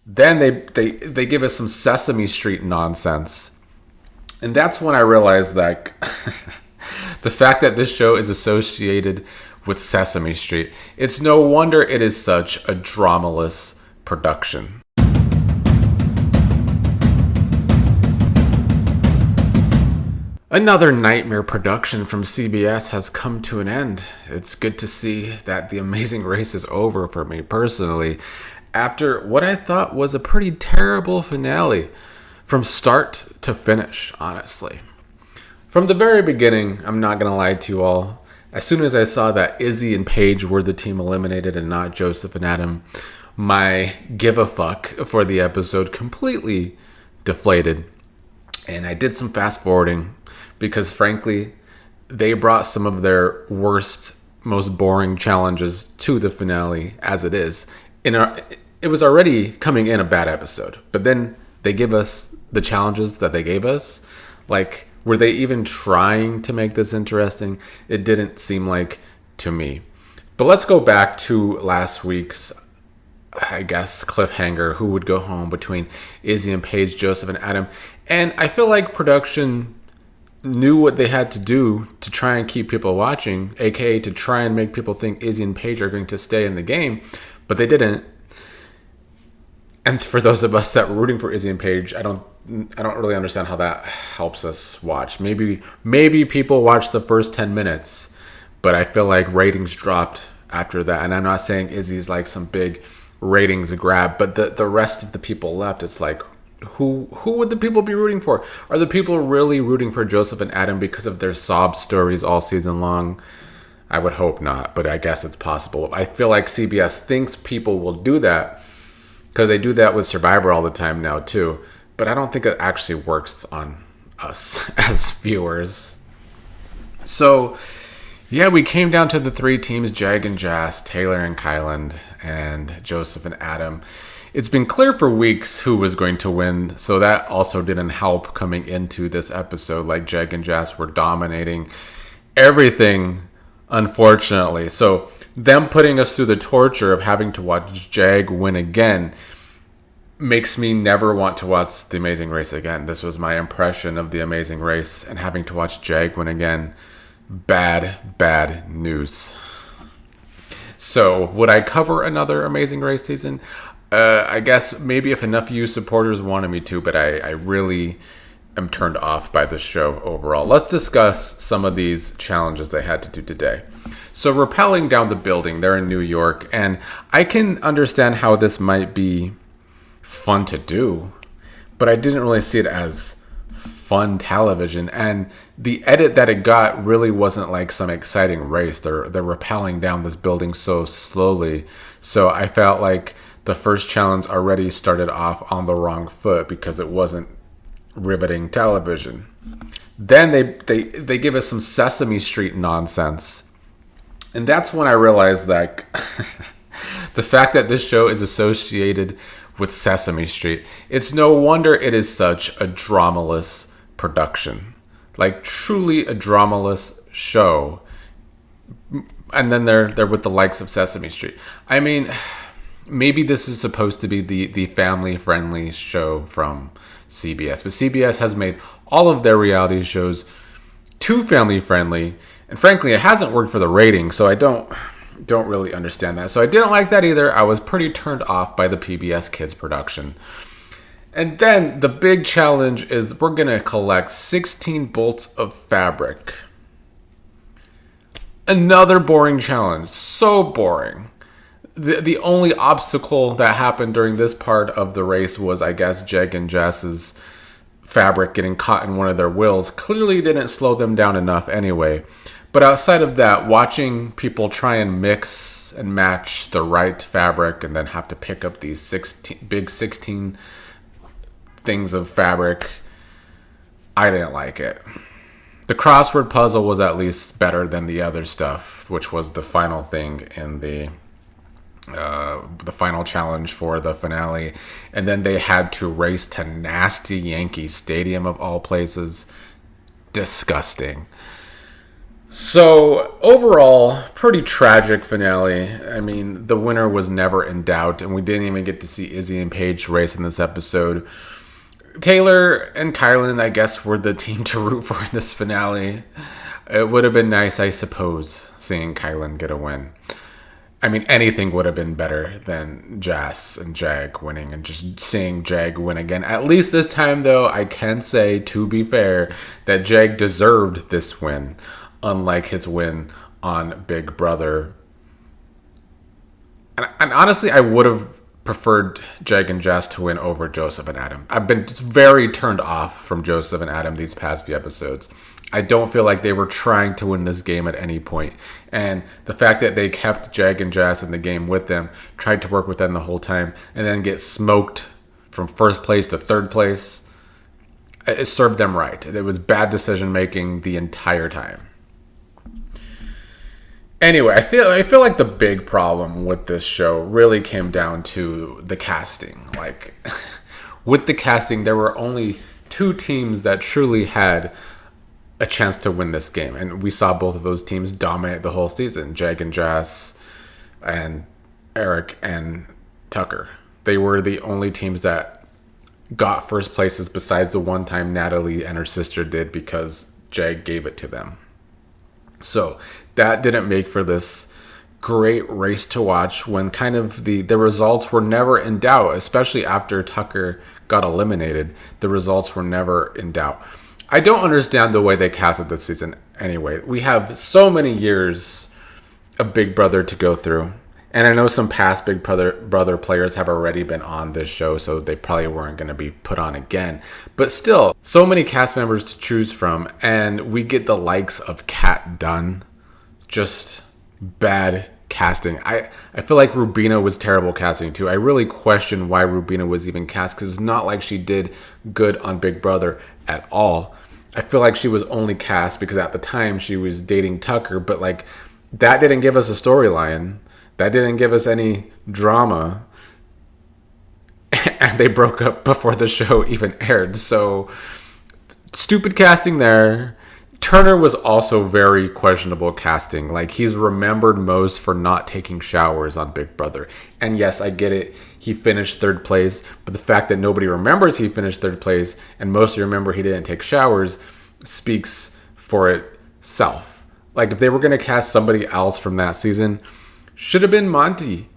Then they give us some Sesame Street nonsense. And that's when I realized that the fact that this show is associated with Sesame Street, it's no wonder it is such a dramaless production. Another nightmare production from CBS has come to an end. It's good to see that The Amazing Race is over for me personally, after what I thought was a pretty terrible finale from start to finish, honestly. From the very beginning, I'm not going to lie to you all, as soon as I saw that Izzy and Paige were the team eliminated and not Joseph and Adam, my give a fuck for the episode completely deflated. And I did some fast forwarding because, frankly, they brought some of their worst, most boring challenges to the finale as it is. It was already coming in a bad episode, but then they give us the challenges that they gave us. Like, were they even trying to make this interesting? It didn't seem like to me. But let's go back to last week's, I guess, cliffhanger. Who would go home between Izzy and Paige, Joseph and Adam? And I feel like production knew what they had to do to try and keep people watching, aka to try and make people think Izzy and Paige are going to stay in the game, but they didn't. And for those of us that were rooting for Izzy and Paige, I don't really understand how that helps us watch. Maybe people watch the first 10 minutes, but I feel like ratings dropped after that. And I'm not saying Izzy's like some big ratings grab, but the rest of the people left, it's like, who would the people be rooting for? Are the people really rooting for Joseph and Adam because of their sob stories all season long? I would hope not, but I guess it's possible. I feel like CBS thinks people will do that because they do that with Survivor all the time now too. But I don't think it actually works on us as viewers. So, yeah, we came down to the three teams, Jag and Jas, Taylor and Kyland, and Joseph and Adam. It's been clear for weeks who was going to win, so that also didn't help coming into this episode. Like, Jag and Jas were dominating everything, unfortunately. So them putting us through the torture of having to watch Jag win again makes me never want to watch The Amazing Race again. This was my impression of The Amazing Race, and having to watch Jag win again, bad news. So, would I cover another Amazing Race season? I guess maybe if enough of you supporters wanted me to, but I really am turned off by the show overall. Let's discuss some of these challenges they had to do today. So, rappelling down the building, they're in New York, and I can understand how this might be fun to do, but I didn't really see it as fun television, and the edit that it got really wasn't like some exciting race. They're rappelling down this building so slowly, so I felt like the first challenge already started off on the wrong foot because it wasn't riveting television. Then they give us some Sesame Street nonsense, and that's when I realized that the fact that this show is associated with Sesame Street, it's no wonder it is such a dramaless production. Like, truly a dramaless show. And then they're with the likes of Sesame Street. I mean, maybe this is supposed to be the family-friendly show from CBS, but CBS has made all of their reality shows too family-friendly, and frankly, it hasn't worked for the ratings, so I don't really understand that. So I didn't like that either. I was pretty turned off by the PBS Kids production. And then the big challenge is we're going to collect 16 bolts of fabric. Another boring challenge. So boring. The only obstacle that happened during this part of the race was, I guess, Jag and Jas's fabric getting caught in one of their wheels. Clearly didn't slow them down enough anyway. But outside of that, watching people try and mix and match the right fabric and then have to pick up these 16 things of fabric, I didn't like it. The crossword puzzle was at least better than the other stuff, which was the final thing in the final challenge for the finale. And then they had to race to nasty Yankee Stadium of all places. Disgusting. So, overall, pretty tragic finale. I mean, the winner was never in doubt, and we didn't even get to see Izzy and Paige race in this episode. Taylor and Kyland, I guess, were the team to root for in this finale. It would have been nice, I suppose, seeing Kyland get a win. I mean, anything would have been better than Jas and Jag winning and just seeing Jag win again. At least this time, though, I can say, to be fair, that Jag deserved this win, unlike his win on Big Brother. And honestly, I would have preferred Jag and Jas to win over Joseph and Adam. I've been very turned off from Joseph and Adam these past few episodes. I don't feel like they were trying to win this game at any point. And the fact that they kept Jag and Jas in the game with them, tried to work with them the whole time, and then get smoked from first place to third place, it served them right. It was bad decision making the entire time. Anyway, I feel like the big problem with this show really came down to the casting. Like, with the casting, there were only two teams that truly had a chance to win this game, and we saw both of those teams dominate the whole season. Jag and Jas and Eric and Tucker. They were the only teams that got first places besides the one time Natalie and her sister did because Jag gave it to them. So that didn't make for this great race to watch when kind of the results were never in doubt, especially after Tucker got eliminated. The results were never in doubt. I don't understand the way they casted this season anyway. We have so many years of Big Brother to go through. And I know some past Big Brother players have already been on this show, so they probably weren't going to be put on again. But still, so many cast members to choose from, and we get the likes of Kat Dunn. Just bad casting. I feel like Rubina was terrible casting too. I really question why Rubina was even cast, because it's not like she did good on Big Brother at all. I feel like she was only cast because at the time she was dating Tucker, but like that didn't give us a storyline. That didn't give us any drama. And they broke up before the show even aired. So, stupid casting there. Turner was also very questionable casting. Like, he's remembered most for not taking showers on Big Brother. And yes, I get it. He finished third place. But the fact that nobody remembers he finished third place and mostly remember he didn't take showers speaks for itself. Like, if they were going to cast somebody else from that season, should have been Monty.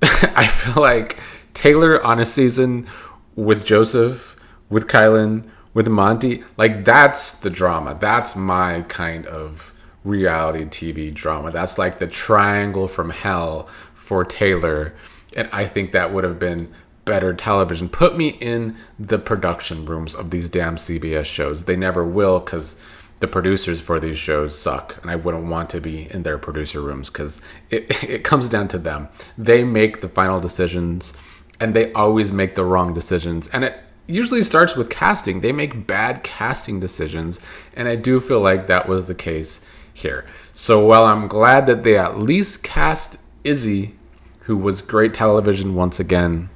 I feel like Taylor on a season with Joseph, with Kyland, with Monty, like that's the drama. That's my kind of reality TV drama. That's like the triangle from hell for Taylor. And I think that would have been better television. Put me in the production rooms of these damn CBS shows. They never will because the producers for these shows suck, and I wouldn't want to be in their producer rooms because it comes down to them. They make the final decisions, and they always make the wrong decisions, and it usually starts with casting. They make bad casting decisions, and I do feel like that was the case here. So while I'm glad that they at least cast Izzy, who was great television once again,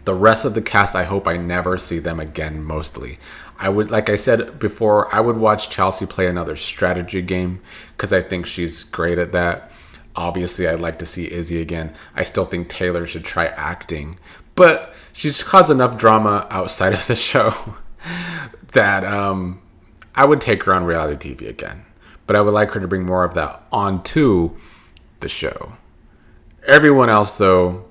the rest of the cast, I hope I never see them again, mostly. I would, like I said before, I would watch Chelsea play another strategy game because I think she's great at that. Obviously, I'd like to see Izzy again. I still think Taylor should try acting. But she's caused enough drama outside of the show that I would take her on reality TV again. But I would like her to bring more of that onto the show. Everyone else, though,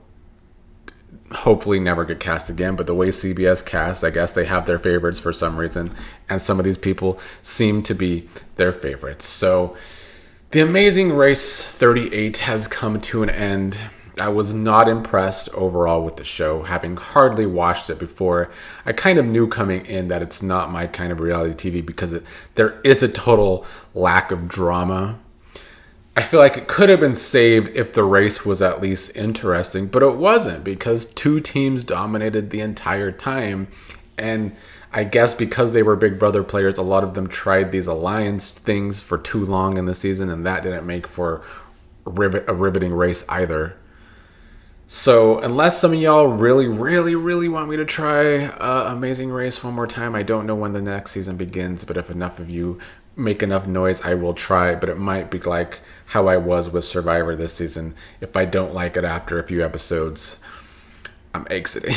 hopefully never get cast again, but the way CBS casts, I guess they have their favorites for some reason, and some of these people seem to be their favorites. So the Amazing Race 38 has come to an end. I was not impressed overall with the show, having hardly watched it before. I kind of knew coming in that it's not my kind of reality TV because there is a total lack of drama. I feel like it could have been saved if the race was at least interesting, but it wasn't because two teams dominated the entire time. And I guess because they were Big Brother players, a lot of them tried these alliance things for too long in the season, and that didn't make for a riveting race either. So unless some of y'all really, really, really want me to try Amazing Race one more time, I don't know when the next season begins, but if enough of you make enough noise, I will try, but it might be like how I was with Survivor this season. If I don't like it after a few episodes, I'm exiting.